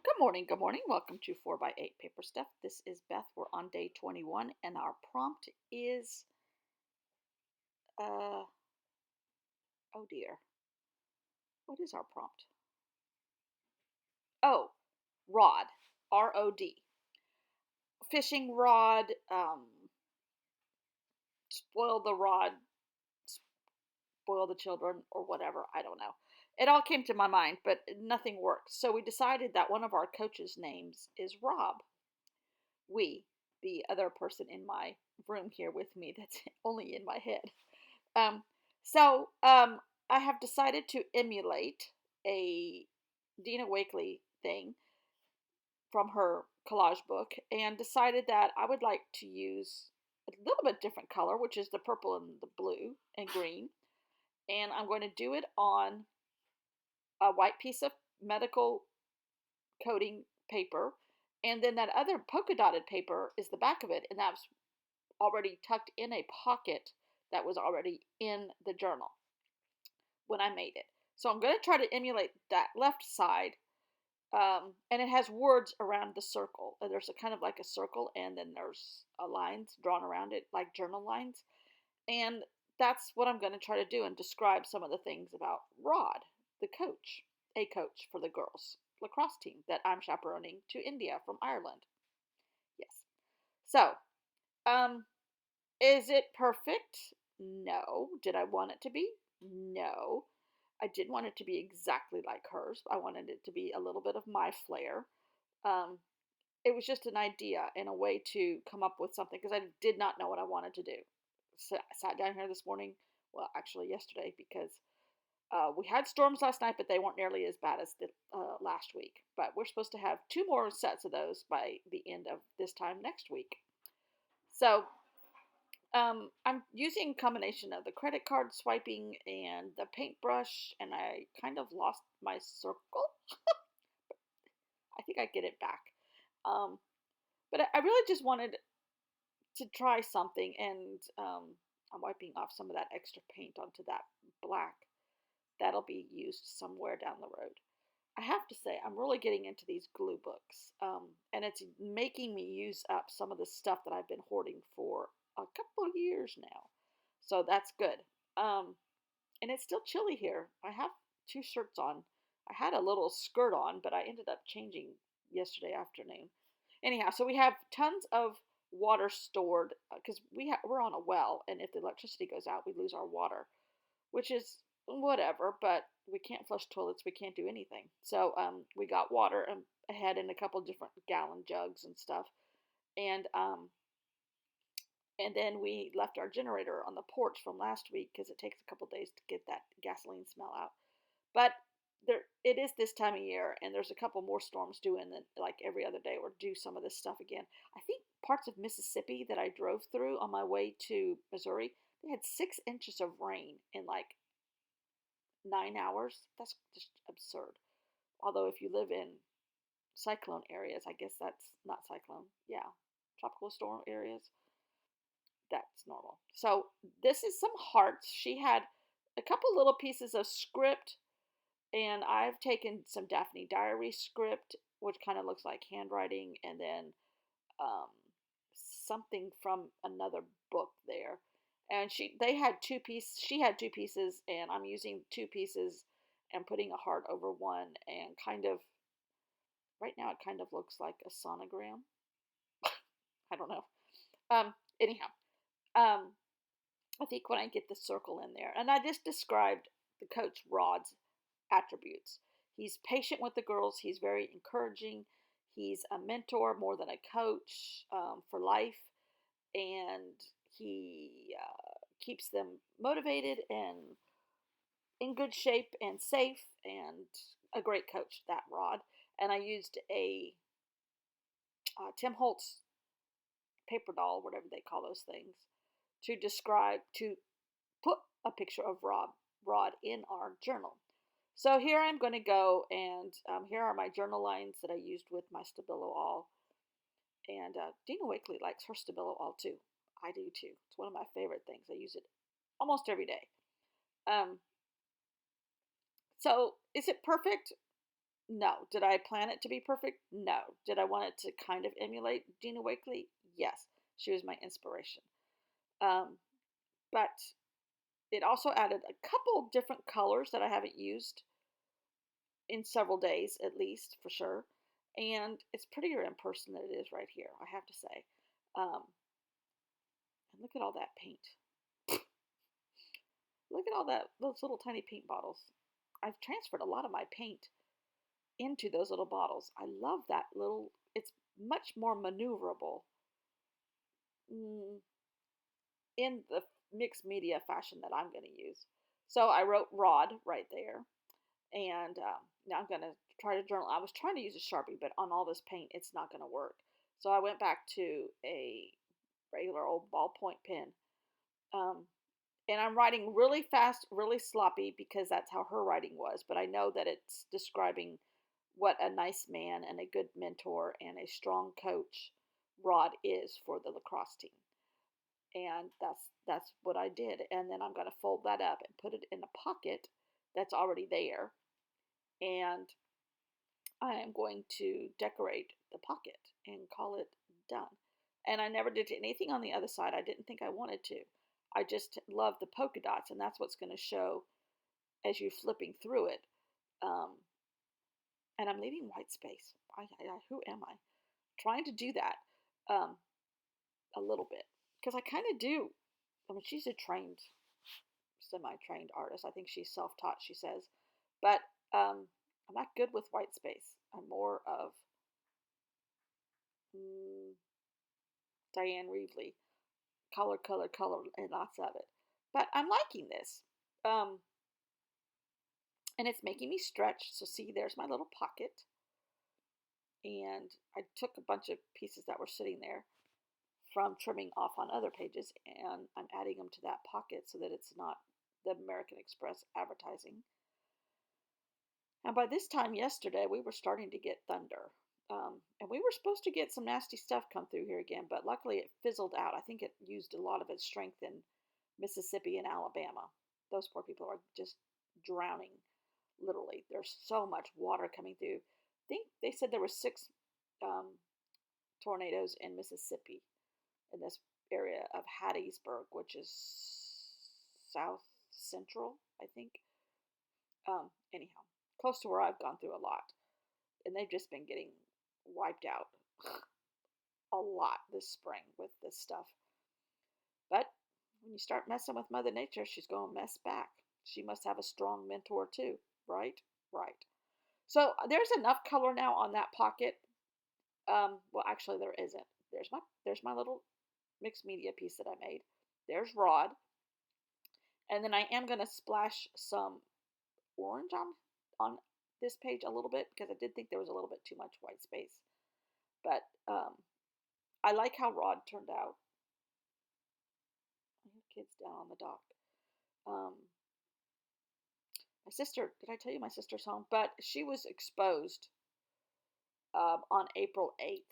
Good morning. Good morning. Welcome to 4 by 8 Paper Stuff. This is Beth. We're on day 21, and our prompt is uh, oh dear. What is our prompt? Oh, rod. ROD. Fishing rod, spoil the rod, spoil the children, or whatever. I don't know. It all came to my mind, but nothing worked. So we decided that one of our coaches' names is Rob. We, the other person in my room here with me that's only in my head. Um, so I have decided to emulate a Dina Wakley thing from her collage book and decided that I would like to use a little bit different color, which is the purple and the blue and green. And I'm going to do it on a white piece of medical coating paper. And then that other polka dotted paper is the back of it. And that's already tucked in a pocket that was already in the journal when I made it. So I'm going to try to emulate that left side. And it has words around the circle. There's a kind of like a circle, and then there's lines drawn around it, like journal lines. And that's what I'm going to try to do and describe some of the things about Rod, the coach, a coach for the girls lacrosse team that I'm chaperoning to India from Ireland. Yes. So, um, is it perfect? No. Did I want it to be? No. I didn't want it to be exactly like hers. I wanted it to be a little bit of my flair. Um, it was just an idea and a way to come up with something because I did not know what I wanted to do. So I sat down here this morning, well, actually yesterday, because we had storms last night, but they weren't nearly as bad as the last week. But we're supposed to have two more sets of those by the end of this time next week. So I'm using a combination of the credit card swiping and the paintbrush, and I kind of lost my circle. I think I get it back. Um, but I really just wanted to try something, and I'm wiping off some of that extra paint onto that black. That'll be used somewhere down the road. I have to say, I'm really getting into these glue books, and it's making me use up some of the stuff that I've been hoarding for a couple of years now. So that's good. Um, and it's still chilly here. I have two shirts on. I had a little skirt on, but I ended up changing yesterday afternoon. Anyhow, so we have tons of water stored because we're on a well, and if the electricity goes out, we lose our water, which is whatever. But we can't flush toilets. We can't do anything. So we got water ahead in a couple different gallon jugs and stuff, and then we left our generator on the porch from last week because it takes a couple days to get that gasoline smell out. But there, it is this time of year, and there's a couple more storms due in like every other day, or do some of this stuff again. I think parts of Mississippi that I drove through on my way to Missouri, they had 6 inches of rain in like 9 hours. That's just absurd. Although if you live in cyclone areas, I guess that's not cyclone. Yeah, tropical storm areas, that's normal. So this is some hearts. She had a couple little pieces of script, and I've taken some Daphne Diary script, which kind of looks like handwriting, and then um, something from another book there. And they had two pieces. She had two pieces, and I'm using two pieces and putting a heart over one, and kind of right now it kind of looks like a sonogram. I don't know. Anyhow, um, I think when I get the circle in there, and I just described the coach Rod's attributes. He's patient with the girls. He's very encouraging. He's a mentor more than a coach for life, and he keeps them motivated and in good shape and safe, and a great coach, that Rod. And I used a Tim Holtz paper doll, whatever they call those things, to put a picture of Rod in our journal. So here I'm going to go, and here are my journal lines that I used with my Stabilo All. And Dina Wakley likes her Stabilo All too. I do too. It's one of my favorite things. I use it almost every day. Um, so is it perfect? No. Did I plan it to be perfect? No. Did I want it to kind of emulate Dina Wakley? Yes. She was my inspiration. Um, but it also added a couple different colors that I haven't used in several days, at least for sure. And it's prettier in person than it is right here, I have to say. Um, and look at all that paint. Look at all those little tiny paint bottles. I've transferred a lot of my paint into those little bottles. I love that little. It's much more maneuverable mm, in the mixed media fashion that I'm going to use. So I wrote Rod right there, and now I'm going to try to journal. I was trying to use a Sharpie, but on all this paint, it's not going to work. So I went back to a regular old ballpoint pen. Um, and I'm writing really fast, really sloppy because that's how her writing was. But I know that it's describing what a nice man and a good mentor and a strong coach Rod is for the lacrosse team. And that's what I did. And then I'm going to fold that up and put it in a pocket that's already there. And I am going to decorate the pocket and call it done. And I never did anything on the other side. I didn't think I wanted to. I just love the polka dots, and that's what's going to show as you're flipping through it. Um, and I'm leaving white space. Who am I? Trying to do that um, a little bit because I kind of do. I mean, she's a trained, semi-trained artist. I think she's self-taught. She says, but I'm not good with white space. I'm more of mm, Diane Reevely, color, color, color, and lots of it. But I'm liking this. Um, and it's making me stretch. So see, there's my little pocket. And I took a bunch of pieces that were sitting there from trimming off on other pages, and I'm adding them to that pocket so that it's not the American Express advertising. And by this time yesterday, we were starting to get thunder. And we were supposed to get some nasty stuff come through here again, but luckily it fizzled out. I think it used a lot of its strength in Mississippi and Alabama. Those poor people are just drowning, literally. There's so much water coming through. I think they said there were 6 um, tornadoes in Mississippi in this area of Hattiesburg, which is south central, I think. Anyhow, close to where I've gone through a lot. And they've just been getting wiped out a lot this spring with this stuff. But when you start messing with Mother Nature, she's going to mess back. She must have a strong mentor too, right? Right. So there's enough color now on that pocket. Well, actually, there isn't. There's my little mixed media piece that I made. There's Rod, and then I am gonna splash some orange on this page a little bit because I did think there was a little bit too much white space. But I like how Rod turned out. I have kids down on the dock. Um, my sister, did I tell you my sister's home? But she was exposed on April 8th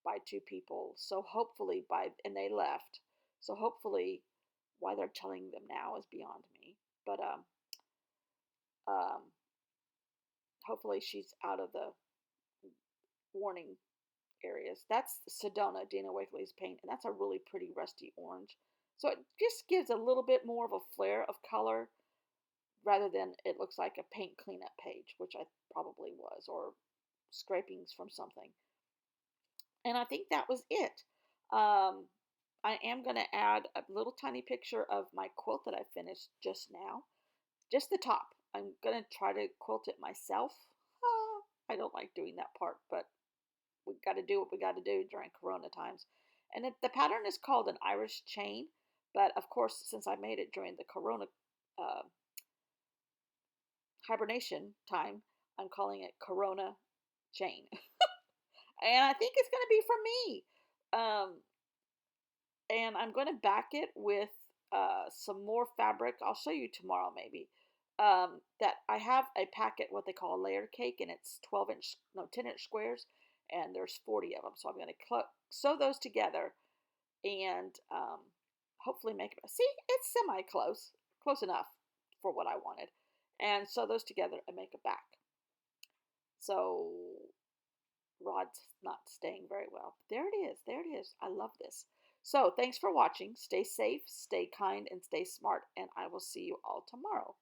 by 2 people. So hopefully and they left. So hopefully why they're telling them now is beyond me. But um, hopefully she's out of the warning areas. That's Sedona, Dina Wakley's paint, and that's a really pretty rusty orange. So it just gives a little bit more of a flare of color rather than it looks like a paint cleanup page, which I probably was, or scrapings from something. And I think that was it. Um, I am going to add a little tiny picture of my quilt that I finished just now. Just the top. I'm going to try to quilt it myself. I don't like doing that part, but we got to do what we got to do during Corona times. And the pattern is called an Irish chain, but of course, since I made it during the Corona uh, hibernation time, I'm calling it Corona chain. And I think it's going to be for me. And I'm going to back it with some more fabric. I'll show you tomorrow, maybe. That I have a packet, what they call a layer cake, and it's 10-inch squares, and there's 40 of them. So I'm going to sew those together and hopefully make it. See, it's semi close enough for what I wanted, and sew those together and make a back. So Rod's not staying very well. There it is. There it is. I love this. So thanks for watching. Stay safe, stay kind, and stay smart. And I will see you all tomorrow.